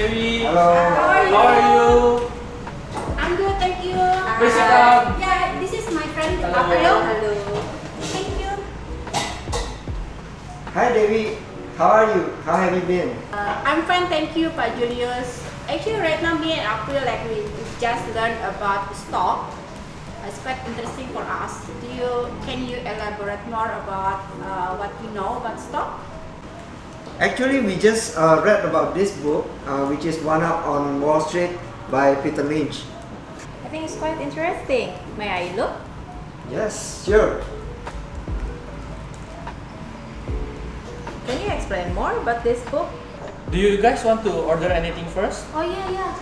Devi. Hello. How are you? I'm good, thank you. Please sit down. Yeah, this is my friend. Hello. Hello. Thank you. Hi Devi, how are you? How have you been? I'm fine, thank you, Pak Julius. Actually, right now, me and April, we just learned about stock. It's quite interesting for us. Can you elaborate more about what you know about stock? Actually, we just read about this book, which is One Up on Wall Street by Peter Lynch. I think it's quite interesting. May I look? Yes, sure. Can you explain more about this book? Do you guys want to order anything first? Oh yeah.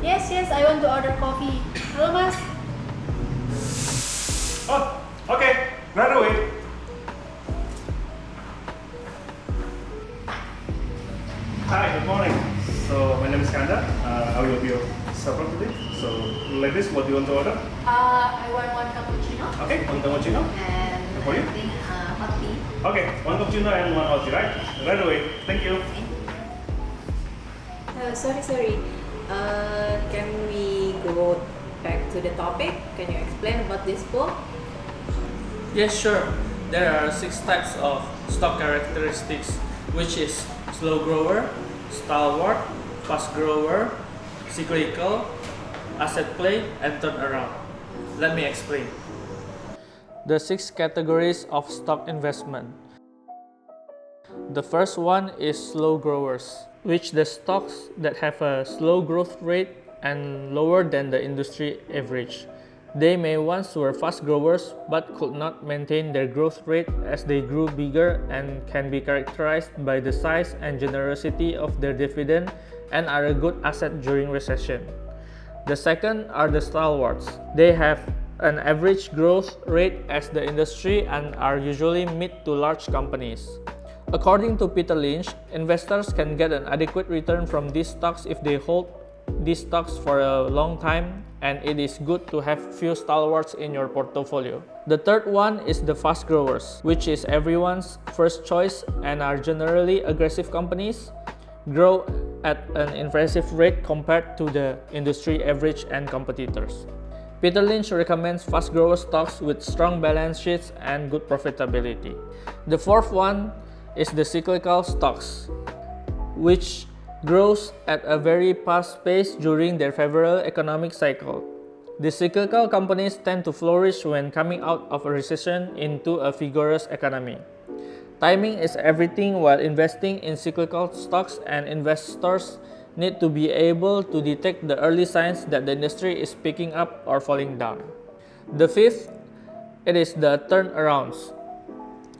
Yes, I want to order coffee. Hello, Mas. Oh, okay. Right away. Hi, good morning. So my name is Kanda. I will be your server today. So ladies, what do you want to order? I want one cappuccino. Okay, one cappuccino. And For you? I think hot tea. Okay, one cappuccino and one hot tea, right? Right away. Thank you. Sorry. Can we go back to the topic? Can you explain about this book? Yes, sure. There are 6 types of stock characteristics, which is slow grower, stalwart, fast grower, cyclical, asset play, and turnaround. Let me explain. The 6 categories of stock investment. The first one is slow growers, which the stocks that have a slow growth rate and lower than the industry average. They may once were fast growers but could not maintain their growth rate as they grew bigger and can be characterized by the size and generosity of their dividend and are a good asset during recession. The second are the stalwarts. They have an average growth rate as the industry and are usually mid to large companies. According to Peter Lynch, investors can get an adequate return from these stocks if they hold these stocks for a long time, and it is good to have few stalwarts in your portfolio. The third one is the fast growers, which is everyone's first choice and are generally aggressive companies, grow at an impressive rate compared to the industry average and competitors. Peter Lynch recommends fast grower stocks with strong balance sheets and good profitability. The fourth one is the cyclical stocks, which grows at a very fast pace during their favorable economic cycle. The cyclical companies tend to flourish when coming out of a recession into a vigorous economy. Timing is everything while investing in cyclical stocks, and investors need to be able to detect the early signs that the industry is picking up or falling down. The fifth, it is the turnarounds,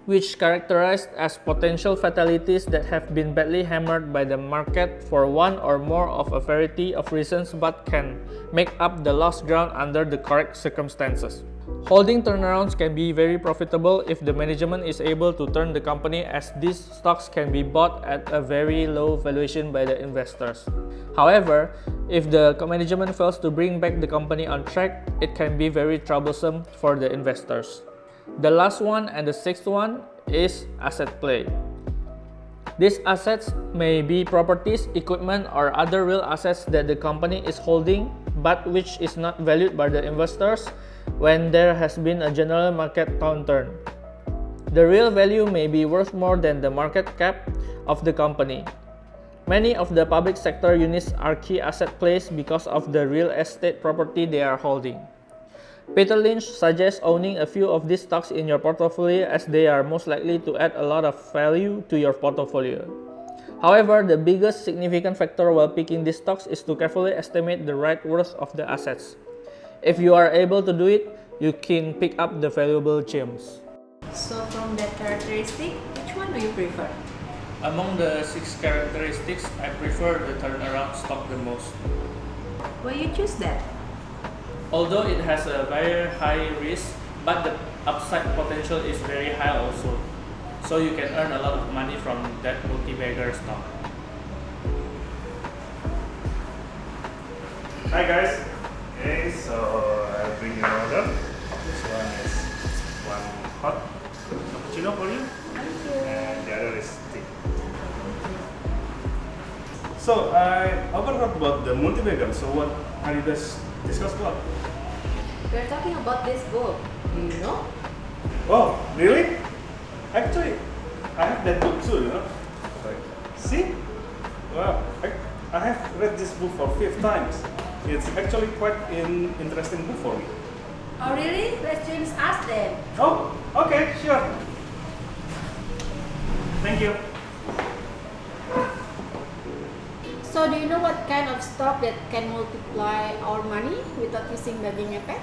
which characterized as potential fatalities that have been badly hammered by the market for one or more of a variety of reasons but can make up the lost ground under the correct circumstances. Holding turnarounds can be very profitable if the management is able to turn the company, as these stocks can be bought at a very low valuation by the investors. However, if the management fails to bring back the company on track, it can be very troublesome for the investors. The last one and the sixth one is asset play. These assets may be properties, equipment, or other real assets that the company is holding but which is not valued by the investors when there has been a general market downturn. The real value may be worth more than the market cap of the company. Many of the public sector units are key asset plays because of the real estate property they are holding. Peter Lynch suggests owning a few of these stocks in your portfolio as they are most likely to add a lot of value to your portfolio. However, the biggest significant factor while picking these stocks is to carefully estimate the right worth of the assets. If you are able to do it, you can pick up the valuable gems. So from that characteristic, which one do you prefer? Among the 6 characteristics, I prefer the turnaround stock the most. Why you choose that? Although it has a very high risk, but the upside potential is very high also. So you can earn a lot of money from that multi-bagger stock. Hi guys. Okay, so I'll bring you an order. This one is one hot cappuccino for you. Thank you. And the other is tea. So I overheard about the multi-bagger. So what are you guys discuss about? We're talking about this book. Do you know? Oh, really? Actually, I have that book too, you know. Like, see? Wow, I have read this book for 5 times. It's actually quite an interesting book for me. Oh really? Let's join us then. Oh, okay, sure. Thank you. So do you know what kind of stock that can multiply our money without using bagging effect?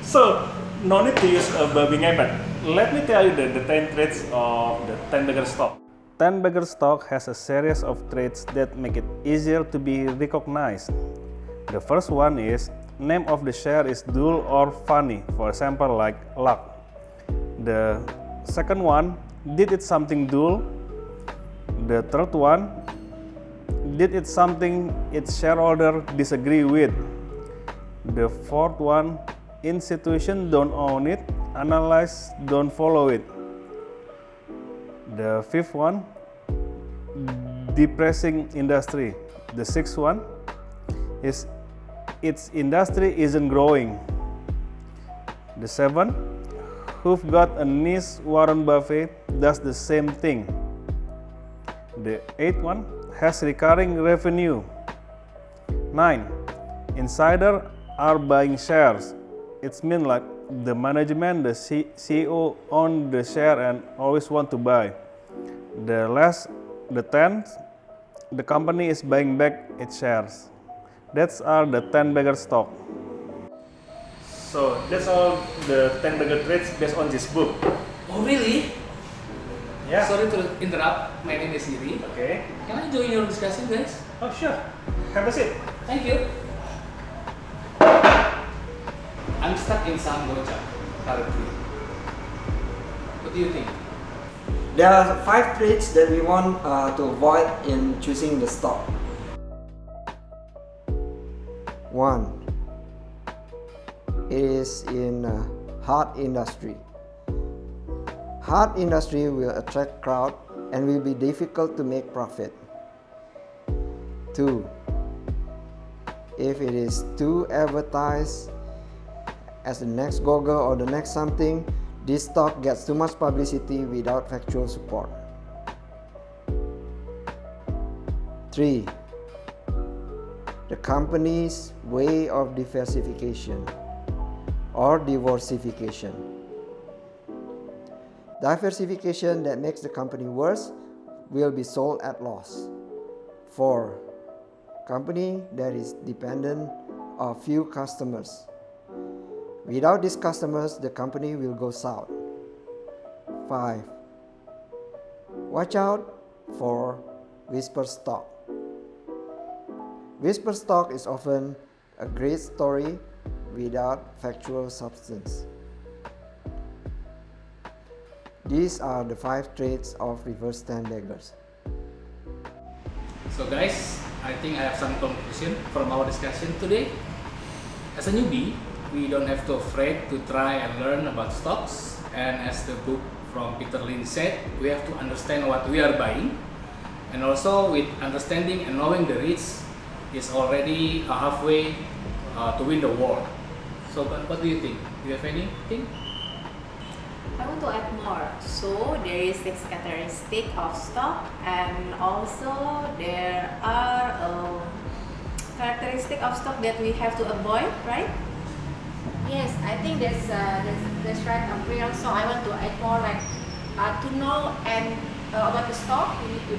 So, no need to use a babbing iPad. Let me tell you the 10 traits of the 10-bagger stock. 10-bagger stock has a series of traits that make it easier to be recognized. The first one is name of the share is dull or funny, for example like luck. The second one, did it something dull? The third one, did it something its shareholder disagree with? The fourth one, institution don't own it, analyze don't follow it. The fifth one, depressing industry. The sixth one is its industry isn't growing. The seventh, who've got a niche Warren Buffett does the same thing. The eighth one has recurring revenue. 9. Insider are buying shares. It means like the management, the CEO own the share and always want to buy. The 10th, the company is buying back its shares. That's are the 10-bagger stock. So that's all the 10-bagger traits based on this book. Oh really? Yeah. Sorry to interrupt. My name is Iri. Okay. Can I join your discussion, guys? Oh sure. Have a seat. Thank you. I'm stuck in some gocha currently. What do you think? There are 5 traits that we want to avoid in choosing the stock. 1. It is in hard industry. Hard industry will attract crowd and will be difficult to make profit. 2. If it is too advertised as the next Google or the next something, this stock gets too much publicity without factual support. 3. The company's way of diversification or diversification. Diversification that makes the company worse will be sold at loss. 4. Company that is dependent on few customers. Without these customers, the company will go south. 5. Watch out for whisper stock. Whisper stock is often a great story without factual substance. These are the 5 traits of reverse 10-baggers. So guys, I think I have some conclusion from our discussion today. As a newbie, we don't have to afraid to try and learn about stocks, and as the book from Peter Lynch said, we have to understand what we are buying, and also with understanding and knowing the risks is already a halfway to win the war. So what do you think? Do you have anything? I want to add more. So there is 6 characteristics of stock, and also there are characteristics of stock that we have to avoid, right? Yes, I think that's right, April. So I want to add more like to know and about the stock, we need to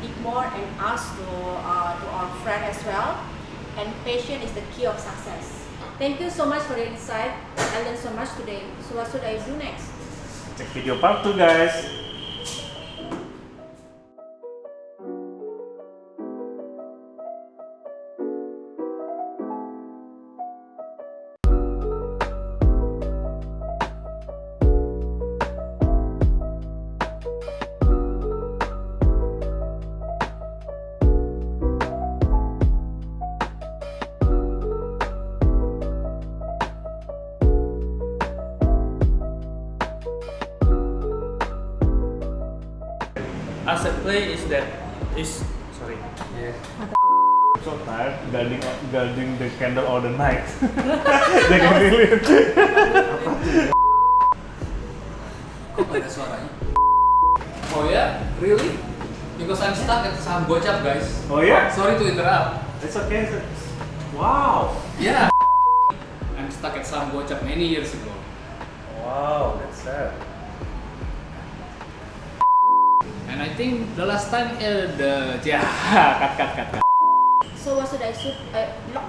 dig more and ask to our friend as well. And patience is the key of success. Thank you so much for the insight. I learned so much today. So what should I do next? Check video part 2 guys. asset play is sorry. Yeah. So tired guarding the candle all the night. They can feel it. Kok gak ada suaranya? Oh ya? Really? Because I'm stuck at saham gocap, guys. Oh yeah? Sorry to interrupt. It's okay. Wow. Yeah. I'm stuck at saham gocap many years ago. Wow, that's sad. And I think the last time cut. So what should I shoot? Lock.